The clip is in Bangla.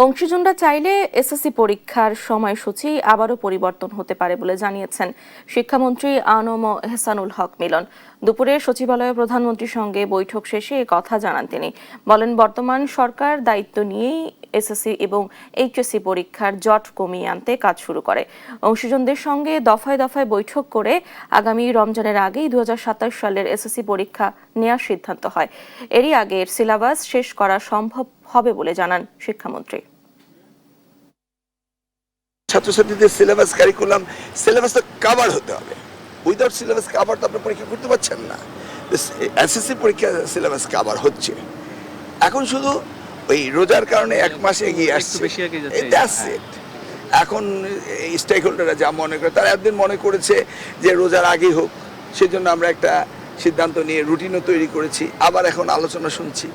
অংশীজনরা চাইলে এসএসসি পরীক্ষার সময়সূচি আবারও পরিবর্তন হতে পারে বলে জানিয়েছেন শিক্ষামন্ত্রী আ.ন.ম এহসানুল হক মিলন। দুপুরে সচিবালয়ে প্রধানমন্ত্রীর সঙ্গে বৈঠক শেষে এ কথা জানান তিনি। বলেন, বর্তমান সরকার দায়িত্ব নিয়েই এসএসসি এবং এইচএসসি পরীক্ষার জট কমিয়ে আনতে কাজ শুরু করে। অংশীজনদের সঙ্গে দফায় দফায় বৈঠক করে আগামী রমজানের আগেই 2027 সালের এসএসসি পরীক্ষা নেওয়ার সিদ্ধান্ত হয়। এরই আগে সিলেবাস শেষ করা সম্ভব হবে বলে জানান শিক্ষামন্ত্রী। ছাত্রছাত্রীদের সিলেবাস কারিকুলাম সিলেবাসটা কভার হতে হবে। উইদাউট সিলেবাস কভার তো আপনি পরীক্ষা করতে পারছেন না। এসএসসি পরীক্ষা সিলেবাস কভার হচ্ছে। এখন শুধু ওই রোজার কারণে এক মাস এগিয়ে আসছে। এখন স্টেক হোল্ডাররা যা মনে করে, তারা একদিন মনে করেছে যে রোজার আগেই হোক, সেজন্য আমরা একটা সিদ্ধান্ত নিয়ে রুটিনও তৈরি করেছি। আবার এখন আলোচনা শুনছি।